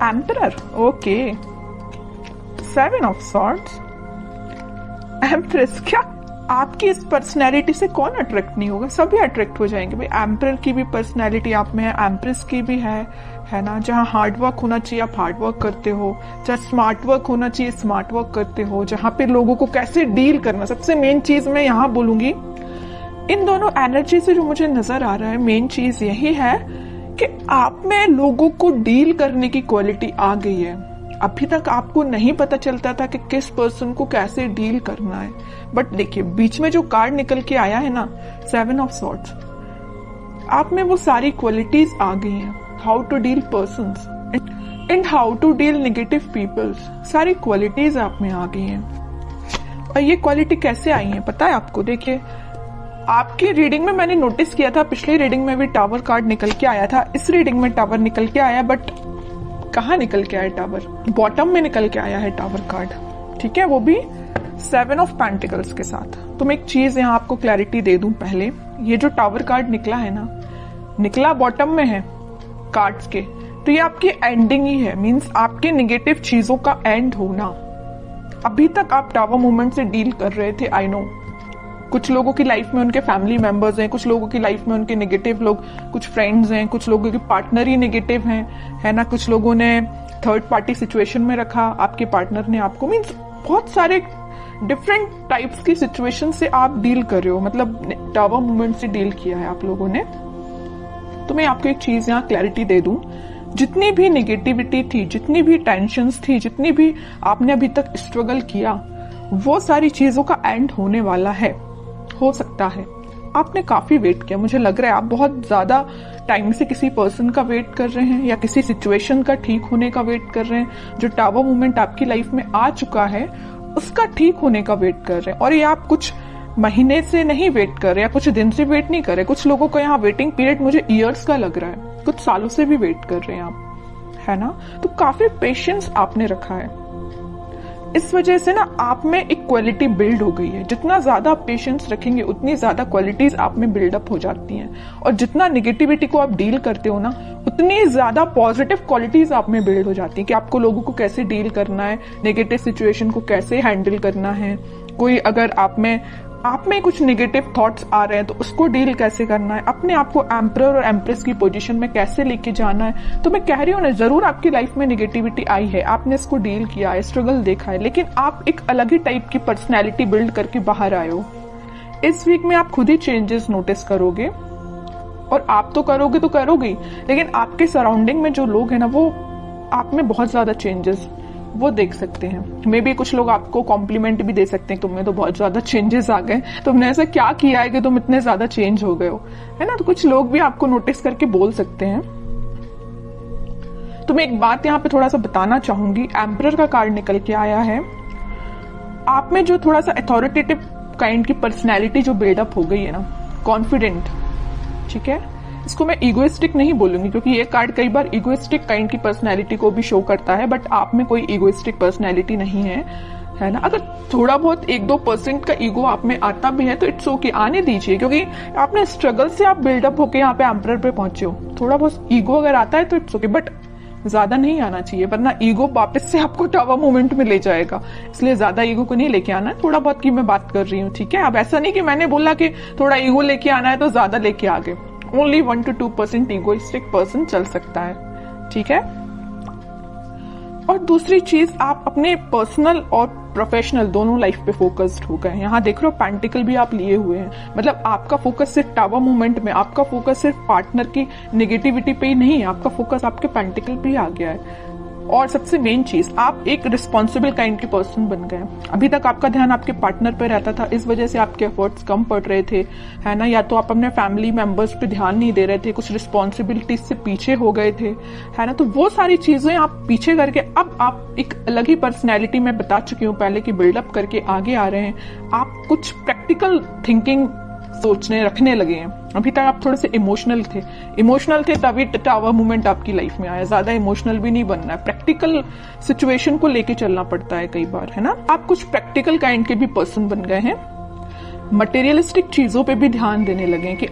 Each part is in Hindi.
Emperor, okay, 7 of swords, empress. क्या आपकी इस पर्सनैलिटी से कौन अट्रैक्ट नहीं होगा? सभी अट्रैक्ट हो जाएंगे भाई। एम्परर की भी पर्सनैलिटी आप में है, एम्प्रेस की भी है ना। जहाँ हार्ड वर्क होना चाहिए आप हार्ड वर्क करते हो, जहाँ स्मार्ट वर्क होना चाहिए स्मार्ट वर्क करते हो, जहाँ पे लोगों को कैसे डील करना, सबसे मेन चीज मैं यहाँ बोलूंगी, इन दोनों एनर्जी से जो मुझे नजर आ रहा है मेन चीज यही है कि आप में लोगों को डील करने की क्वालिटी आ गई है। अभी तक आपको नहीं पता चलता था कि किस पर्सन को कैसे डील करना है, बट देखिए बीच में जो कार्ड निकल के आया है ना, 7 ऑफ सॉर्ड्स, आप में वो सारी क्वालिटीज आ गई हैं। How to deal persons and how to deal negative peoples, सारी क्वालिटीज आप में आ गई हैं। और ये क्वालिटी कैसे आई है पता है आपको? देखिए आपकी रीडिंग में मैंने नोटिस किया था, पिछली रीडिंग में भी टावर कार्ड निकल के आया था, इस रीडिंग में टावर निकल के आया, बट कहाँ निकल के आया टावर? बॉटम में निकल के आया है टावर कार्ड, ठीक है, वो भी 7 ऑफ पेंटिकल्स के साथ। तो मैं एक चीज यहाँ आपको क्लैरिटी दे दूं पहले, ये जो टावर कार्ड निकला है ना, निकला बॉटम में है कार्ड्स के, तो ये आपकी एंडिंग ही है, मींस आपके नेगेटिव चीजों का एंड होना। अभी तक आप टावर मूवमेंट से डील कर रहे थे, आई नो। कुछ लोगों की लाइफ में उनके फैमिली मेंबर्स हैं, कुछ लोगों की लाइफ में उनके नेगेटिव लोग, कुछ फ्रेंड्स हैं, कुछ लोगों के पार्टनर ही नेगेटिव हैं, है ना। कुछ लोगों ने थर्ड पार्टी सिचुएशन में रखा आपके पार्टनर ने आपको, मीन्स बहुत सारे डिफरेंट टाइप्स की सिचुएशन से आप डील कर रहे हो, मतलब टावर मूवमेंट से डील किया है आप लोगों ने। तो मैं आपको एक चीज यहाँ क्लैरिटी दे दूं, जितनी भी नेगेटिविटी थी, जितनी भी टेंशन्स थी, जितनी भी आपने अभी तक स्ट्रगल किया, वो सारी चीजों का एंड होने वाला है। हो सकता है आपने काफी वेट किया, मुझे लग रहा है आप बहुत ज्यादा टाइम से किसी पर्सन का वेट कर रहे हैं या किसी सिचुएशन का ठीक होने का वेट कर रहे हैं। जो टावर मूवमेंट आपकी लाइफ में आ चुका है उसका ठीक होने का वेट कर रहे हैं, और ये आप कुछ महीने से नहीं वेट कर रहे या कुछ दिन से वेट नहीं कर रहे। कुछ लोगों को यहाँ वेटिंग पीरियड मुझे ईयर्स का लग रहा है, कुछ सालों से भी वेट कर रहे हैं आप, है ना। तो काफी पेशेंस आपने रखा है, इस वजह से ना आप में एक क्वालिटी बिल्ड हो गई है। जितना ज्यादा आप पेशेंस रखेंगे उतनी ज्यादा क्वालिटीज आप में बिल्डअप हो जाती हैं, और जितना नेगेटिविटी को आप डील करते हो ना, उतनी ज्यादा पॉजिटिव क्वालिटीज आप में बिल्ड हो जाती हैं कि आपको लोगों को कैसे डील करना है, नेगेटिव सिचुएशन को कैसे हैंडल करना है। कोई अगर आप में कुछ नेगेटिव थॉट्स आ रहे हैं तो उसको डील कैसे करना है, अपने आप को एम्परर और एम्प्रेस की पोजीशन में कैसे लेके जाना है। तो मैं कह रही हूँ ना, जरूर आपकी लाइफ में नेगेटिविटी आई है, आपने इसको डील किया है, स्ट्रगल देखा है, लेकिन आप एक अलग ही टाइप की पर्सनैलिटी बिल्ड करके बाहर आए हो। इस वीक में आप खुद ही चेंजेस नोटिस करोगे, और आप तो करोगे तो करोगे, लेकिन आपके सराउंडिंग में जो लोग हैं ना, वो आप में बहुत ज्यादा चेंजेस वो देख सकते हैं। मे बी कुछ लोग आपको कॉम्प्लीमेंट भी दे सकते हैं, तुम में तो बहुत ज्यादा चेंजेस आ गए, तुमने ऐसा क्या किया है कि तुम इतने ज्यादा चेंज हो गए हो, है ना। तो कुछ लोग भी आपको नोटिस करके बोल सकते हैं। तो मैं एक बात यहाँ पे थोड़ा सा बताना चाहूंगी, एम्परर का कार्ड निकल के आया है, आप में जो थोड़ा सा अथॉरिटेटिव काइंड की पर्सनैलिटी जो बिल्डअप हो गई है ना, कॉन्फिडेंट, ठीक है। इसको मैं इगोइस्टिक नहीं बोलूंगी, क्योंकि ये कार्ड कई बार इगोइस्टिक काइंड की पर्सनैलिटी को भी शो करता है, बट आप में कोई इगोइस्टिक पर्सनैलिटी नहीं है ना। अगर थोड़ा बहुत 1-2% का ईगो आप में आता भी है तो इट्स ओके, आने दीजिए, क्योंकि आपने स्ट्रगल से आप बिल्डअप होके यहाँ पे एम्परर पे पहुंचे हो। थोड़ा बहुत ईगो अगर आता है तो इट्स ओके, बट ज्यादा नहीं आना चाहिए, वरना ईगो वापस से आपको टावर मूवमेंट में ले जाएगा। इसलिए ज्यादा ईगो को नहीं लेके आना है, थोड़ा बहुत की मैं बात कर रही हूँ, ठीक है। अब ऐसा नहीं कि मैंने बोला कि थोड़ा ईगो लेके आना है तो ज्यादा लेके आ गए। ओनली 1-2% ईगोइस्टिक पर्सन चल सकता है, ठीक है। और दूसरी चीज, आप अपने पर्सनल और प्रोफेशनल दोनों लाइफ पे फोकस्ड हो गए। यहाँ देख रहे हो पेंटिकल भी आप लिए हुए हैं, मतलब आपका फोकस सिर्फ टावर मूवमेंट में, आपका फोकस सिर्फ पार्टनर की नेगेटिविटी पे ही नहीं है, आपका फोकस आपके पेंटिकल पे ही आ गया है। और सबसे मेन चीज, आप एक रिस्पॉन्सिबल काइंड के पर्सन बन गए। अभी तक आपका ध्यान आपके पार्टनर पे रहता था, इस वजह से आपके एफर्ट्स कम पड़ रहे थे, है ना। या तो आप अपने फैमिली मेंबर्स पे ध्यान नहीं दे रहे थे, कुछ रिस्पॉन्सिबिलिटीज से पीछे हो गए थे, है ना। तो वो सारी चीजें आप पीछे करके अब आप एक अलग ही पर्सनैलिटी में बता चुकी हूँ पहले की बिल्डअप करके आगे आ रहे हैं। आप कुछ प्रैक्टिकल थिंकिंग सोचने रखने लगे हैं। अभी तक आप थोड़े से इमोशनल थे तभी टावर मूवमेंट आपकी लाइफ में आया। ज्यादा इमोशनल भी नहीं बनना है, प्रैक्टिकल सिचुएशन को लेके चलना पड़ता है कई बार, है ना। आप कुछ प्रैक्टिकल काइंड के भी पर्सन बन गए हैं, मटेरियलिस्टिक चीजों पे भी ध्यान देने लगे हैं कि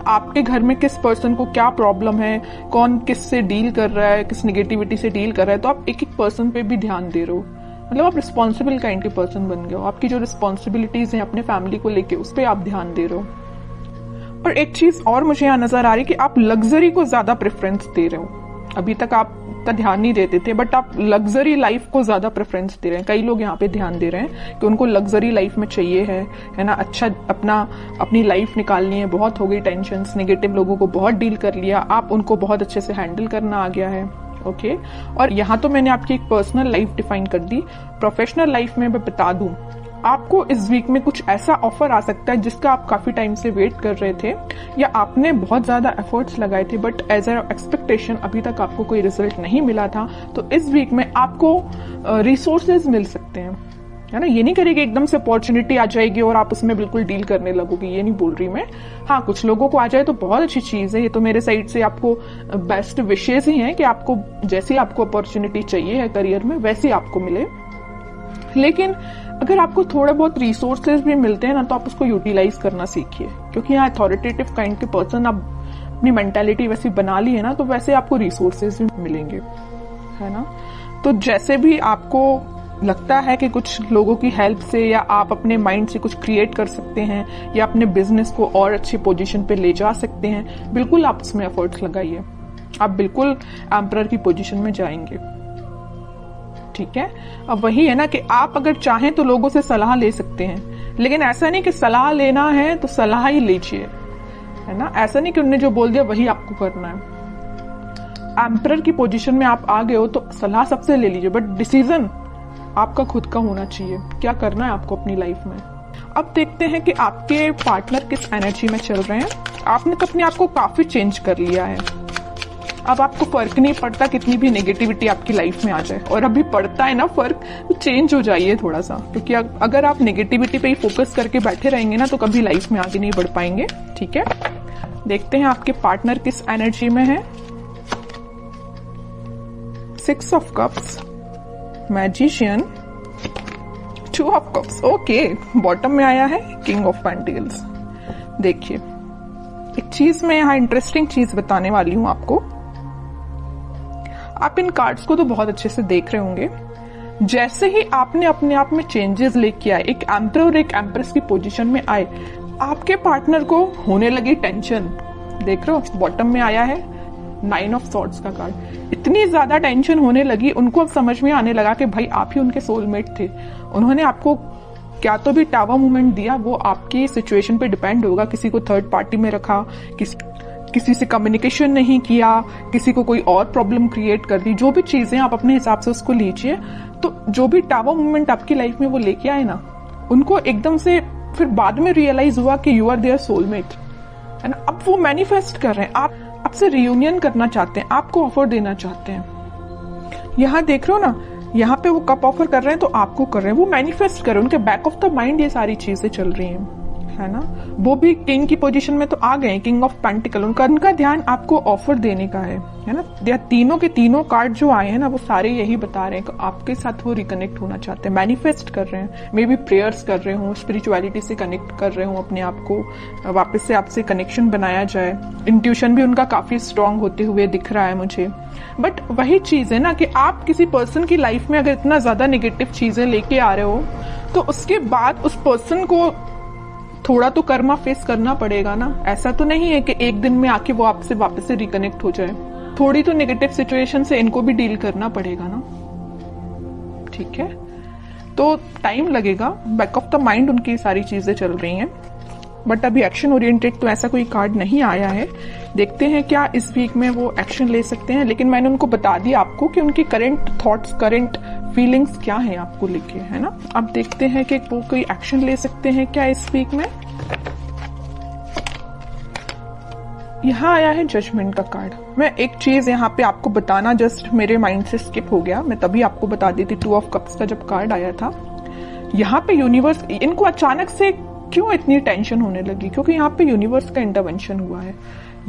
आपके घर में किस पर्सन को क्या प्रॉब्लम है, कौन किससे डील कर रहा है, किस निगेटिविटी से डील कर रहा है, तो आप एक एक पर्सन पे भी ध्यान दे रहे हो। मतलब आप रिस्पॉन्सिबल काइंड के पर्सन बन गए हो। आपकी जो रिस्पॉन्सिबिलिटीज हैं अपने फैमिली को लेके, उस पर आप ध्यान दे रहे हो। और एक चीज और मुझे यहाँ नजर आ रही है कि आप लग्जरी को ज्यादा प्रेफरेंस दे रहे हो। अभी तक आप का ध्यान नहीं देते थे, बट आप लग्जरी लाइफ को ज्यादा प्रेफरेंस दे रहे हैं। कई लोग यहाँ पे ध्यान दे रहे हैं कि उनको लग्जरी लाइफ में चाहिए है ना, अच्छा अपनी लाइफ निकालनी है। बहुत हो गई टेंशन, नेगेटिव लोगों को बहुत डील कर लिया, आप उनको बहुत अच्छे से हैंडल करना आ गया है। ओके, और यहाँ तो मैंने आपकी एक पर्सनल लाइफ डिफाइन कर दी। प्रोफेशनल लाइफ में मैं बता दूं, आपको इस वीक में कुछ ऐसा ऑफर आ सकता है जिसका आप काफी टाइम से वेट कर रहे थे, या आपने बहुत ज्यादा एफर्ट्स लगाए थे, बट एज अ एक्सपेक्टेशन अभी तक आपको कोई रिजल्ट नहीं मिला था। तो इस वीक में आपको रिसोर्सेज मिल सकते हैं, है ना। ये नहीं करेगी एकदम से अपॉर्चुनिटी आ जाएगी और आप उसमें बिल्कुल डील करने लगोगी, ये नहीं बोल रही मैं। हाँ, कुछ लोगों को आ जाए तो बहुत अच्छी चीज है। ये तो मेरे साइड से आपको बेस्ट विशेष ही है कि आपको जैसी आपको अपॉर्चुनिटी चाहिए है करियर में, वैसी आपको मिले। लेकिन अगर आपको थोड़े बहुत रिसोर्सेज भी मिलते हैं ना, तो आप उसको यूटिलाइज करना सीखिए, क्योंकि यहाँ अथॉरिटेटिव काइंड के पर्सन आप अपनी मेंटालिटी वैसी बना ली है ना, तो वैसे आपको रिसोर्सेज भी मिलेंगे, है ना। तो जैसे भी आपको लगता है कि कुछ लोगों की हेल्प से या आप अपने माइंड से कुछ क्रिएट कर सकते हैं या अपने बिजनेस को और अच्छी पोजीशन पे ले जा सकते हैं, बिल्कुल आप उसमें एफर्ट्स लगाइए। आप बिल्कुल एम्परर की पोजीशन में जाएंगे, ठीक है। अब वही है ना कि आप अगर चाहें तो लोगों से सलाह ले सकते हैं, लेकिन ऐसा नहीं कि सलाह लेना है तो सलाह ही लीजिए, है ना। ऐसा नहीं कि उन्होंने जो बोल दिया वही आपको करना है। एम्परर की पोजीशन में आप आ गए हो तो सलाह सबसे ले लीजिए, बट डिसीजन आपका खुद का होना चाहिए, क्या करना है आपको अपनी लाइफ में। अब देखते हैं कि आपके पार्टनर किस एनर्जी में चल रहे हैं। आपने तो अपने आप को काफी चेंज कर लिया है। अब आपको फर्क नहीं पड़ता कितनी भी नेगेटिविटी आपकी लाइफ में आ जाए, और अभी पड़ता है ना फर्क, तो चेंज हो जाइए थोड़ा सा, क्योंकि अगर आप नेगेटिविटी पे ही फोकस करके बैठे रहेंगे ना, तो कभी लाइफ में आगे नहीं बढ़ पाएंगे, ठीक है। देखते हैं आपके पार्टनर किस एनर्जी में है। 6 of cups, magician, 2 of cups, okay. Bottom में आया है किंग ऑफ पेंटिकल्स। देखिए, एक चीज मैं यहाँ इंटरेस्टिंग चीज बताने वाली हूं आपको। आप इन कार्ड्स को तो बहुत अच्छे से देख रहे होंगे। जैसे ही आपने अपने आप में चेंजेस लेके आए, एक एम्परर और एक एम्प्रेस की पोजीशन में आए, आपके पार्टनर को होने लगी टेंशन। देख रहे हो, बॉटम में आया है 9 ऑफ सॉर्ड्स का कार्ड। इतनी ज्यादा टेंशन होने लगी, उनको अब समझ में आने लगा कि भाई आप ही उनके सोलमेट थे। उन्होंने आपको क्या तो भी टावर मूवमेंट दिया, वो आपकी सिचुएशन पे डिपेंड होगा। किसी को थर्ड पार्टी में रखा, किसी से कम्युनिकेशन नहीं किया, किसी को कोई और प्रॉब्लम क्रिएट कर दी। जो भी चीजें आप अपने हिसाब से उसको लीजिए। तो जो भी टावर मूवमेंट आपकी लाइफ में वो लेके आए ना, उनको एकदम से फिर बाद में रियलाइज हुआ कि यू आर देयर सोलमेट, है ना। अब वो मैनिफेस्ट कर रहे हैं, आप आपसे रियूनियन करना चाहते हैं, आपको ऑफर देना चाहते हैं। यहाँ देख रहे हो ना, यहाँ पे वो कप ऑफर कर रहे हैं तो आपको कर रहे हैं, वो मैनिफेस्ट कर रहे हैं। उनके बैक ऑफ द माइंड ये सारी चीजें चल रही हैं, है ना। वो भी किंग की पोजीशन में तो आ गए, किंग ऑफ पेंटिकल। उनका ध्यान आपको ऑफर देने का है ना। तीनों के तीनों कार्ड जो आए हैं ना, वो सारे यही बता रहे हैं कि आपके साथ वो रिकनेक्ट होना चाहते हैं, मैनिफेस्ट कर रहे हैं। मे बी प्रेयर्स कर रहे हो, स्पिरिचुअलिटी से कनेक्ट कर रहे हो, अपने आप को वापस से आपसे कनेक्शन बनाया जाए। इंट्यूशन भी उनका काफी स्ट्रांग होते हुए दिख रहा है मुझे। बट वही चीज है ना कि आप किसी पर्सन की लाइफ में अगर इतना ज्यादा नेगेटिव चीजें लेके आ रहे हो, तो उसके बाद उस पर्सन को थोड़ा तो कर्मा फेस करना पड़ेगा ना। ऐसा तो नहीं है कि एक दिन में आके वो आपसे वापस से रिकनेक्ट हो जाए। थोड़ी तो नेगेटिव सिचुएशन से इनको भी डील करना पड़ेगा ना, ठीक है। तो टाइम लगेगा, बैक ऑफ द माइंड उनकी सारी चीजें चल रही हैं, बट अभी एक्शन ओरिएंटेड तो ऐसा कोई कार्ड नहीं आया है। देखते हैं क्या इस वीक में वो एक्शन ले सकते हैं। लेकिन मैंने उनको बता दिया आपको कि उनकी करंट थॉट्स, करंट फीलिंग्स क्या है आपको लेके, है ना। अब देखते हैं कि वो कोई एक्शन ले सकते हैं क्या इस वीक में। यहाँ आया है जजमेंट का कार्ड। मैं एक चीज यहाँ पे आपको बताना जस्ट मेरे माइंड से स्किप हो गया, मैं तभी आपको बता दी थी। 2 ऑफ कप्स का जब कार्ड आया था, यहाँ पे यूनिवर्स, इनको अचानक से क्यों इतनी टेंशन होने लगी, क्योंकि यहाँ पे यूनिवर्स का इंटरवेंशन हुआ है।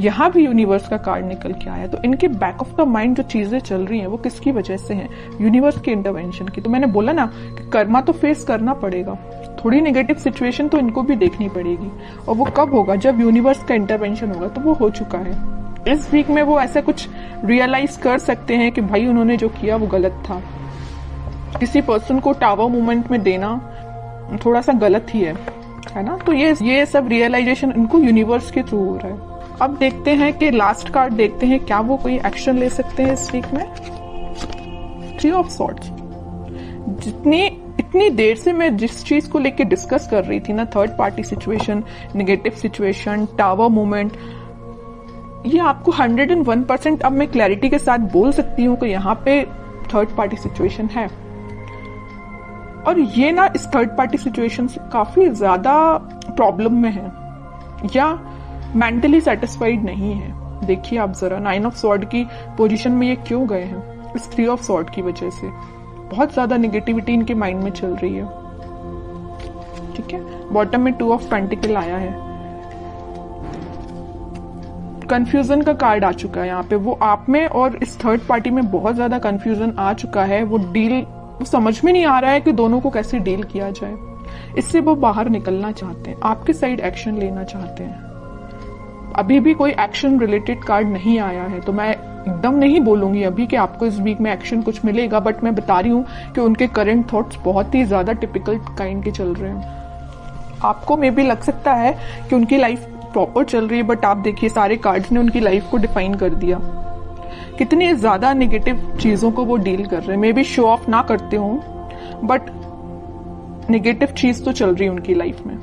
यहाँ भी यूनिवर्स का कार्ड निकल के आया, तो इनके बैक ऑफ द माइंड जो चीजें चल रही हैं वो किसकी वजह से हैं, यूनिवर्स के इंटरवेंशन की। तो मैंने बोला ना कि कर्मा तो फेस करना पड़ेगा। थोड़ी नेगेटिव सिचुएशन तो इनको भी देखनी पड़ेगी, और वो कब होगा, जब यूनिवर्स का इंटरवेंशन होगा। तो वो हो चुका है। इस वीक में वो ऐसा कुछ रियलाइज कर सकते हैं कि भाई उन्होंने जो किया वो गलत था। किसी पर्सन को टावर मूवमेंट में देना थोड़ा सा गलत ही है ना। तो ये सब रियलाइजेशन इनको यूनिवर्स के थ्रू हो रहा है। अब देखते हैं कि लास्ट कार्ड देखते हैं, क्या वो कोई एक्शन ले सकते हैं इस वीक में। 3 ऑफ सॉर्ड्स। इतनी देर से मैं जिस चीज को लेके डिस्कस कर रही थी ना, third party situation, negative situation, tower movement, ये आपको 101% अब मैं क्लैरिटी के साथ बोल सकती हूँ कि यहाँ पे थर्ड पार्टी सिचुएशन है। और ये ना इस थर्ड पार्टी सिचुएशन से काफी ज्यादा प्रॉब्लम में है या मेंटली सेटिस्फाइड नहीं है। देखिए आप जरा 9 ऑफ सॉर्ड की पोजीशन में ये क्यों गए हैं, इस 3 ऑफ सॉर्ड की वजह से। बहुत ज्यादा नेगेटिविटी इनके माइंड में चल रही है। ठीक है, बॉटम में 2 ऑफ पेंटिकल आया है। कंफ्यूजन का कार्ड आ चुका है यहाँ पे। वो आप में और इस थर्ड पार्टी में बहुत ज्यादा कंफ्यूजन आ चुका है। वो समझ में नहीं आ रहा है कि दोनों को कैसे डील किया जाए। इससे वो बाहर निकलना चाहते हैं, आपके साइड एक्शन लेना चाहते हैं। अभी भी कोई एक्शन रिलेटेड कार्ड नहीं आया है, तो मैं एकदम नहीं बोलूंगी अभी कि आपको इस वीक में एक्शन कुछ मिलेगा, बट मैं बता रही हूँ कि उनके करंट थॉट्स बहुत ही ज्यादा टिपिकल काइंड के चल रहे हैं। आपको मे भी लग सकता है कि उनकी लाइफ प्रॉपर चल रही है, बट आप देखिए सारे कार्ड्स ने उनकी लाइफ को डिफाइन कर दिया। कितनी ज्यादा नेगेटिव चीजों को वो डील कर रहे हैं। मे बी शो ऑफ ना करते हो, बट नेगेटिव चीज तो चल रही है उनकी लाइफ में।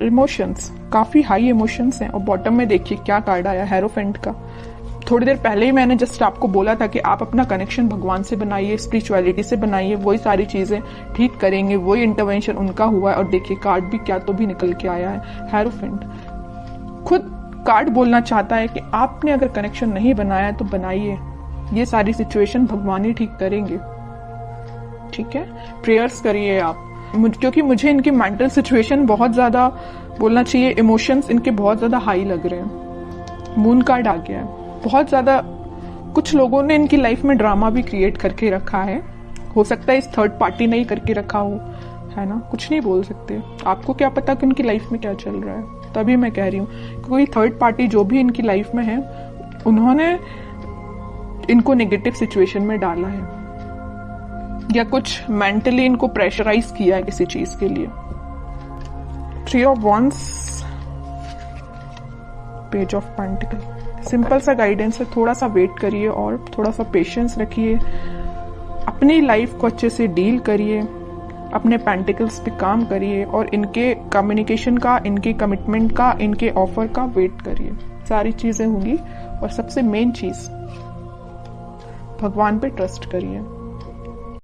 इमोशंस, काफी हाई इमोशंस हैं। और बॉटम में देखिए क्या कार्ड आया, हेरोफेंट का। थोड़ी देर पहले ही मैंने जस्ट आपको बोला था कि आप अपना कनेक्शन भगवान से बनाइए, स्पिरिचुअलिटी से बनाइए, वही सारी चीजें ठीक करेंगे, वही इंटरवेंशन उनका हुआ है। और देखिए कार्ड भी क्या तो भी निकल के आया है, हेरोफेंट। खुद कार्ड बोलना चाहता है कि आपने अगर कनेक्शन नहीं बनाया है तो बनाइए, ये सारी सिचुएशन भगवान ही ठीक करेंगे। ठीक है, प्रेयर्स करिए आप, क्योंकि मुझे इनकी मेंटल सिचुएशन बहुत ज्यादा बोलना चाहिए, इमोशंस इनके बहुत ज्यादा हाई लग रहे हैं। मून कार्ड आ गया है। बहुत ज्यादा कुछ लोगों ने इनकी लाइफ में ड्रामा भी क्रिएट करके रखा है। हो सकता है इस थर्ड पार्टी ने ही करके रखा हो, है ना। कुछ नहीं बोल सकते, आपको क्या पता कि उनकी लाइफ में क्या चल रहा है। तभी मैं कह रही हूँ कोई थर्ड पार्टी जो भी इनकी लाइफ में है, उन्होंने इनको नेगेटिव सिचुएशन में डाला है या कुछ मेंटली इनको प्रेशराइज किया है किसी चीज के लिए। 3 of wands, page of pentacle. Simple सा गाइडेंस है, थोड़ा सा वेट करिए और थोड़ा सा पेशेंस रखिए। अपनी लाइफ को अच्छे से डील करिए, अपने पेंटिकल्स पे काम करिए और इनके कम्युनिकेशन का, इनके कमिटमेंट का, इनके ऑफर का वेट करिए। सारी चीजें होंगी। और सबसे मेन चीज, भगवान पे ट्रस्ट करिए।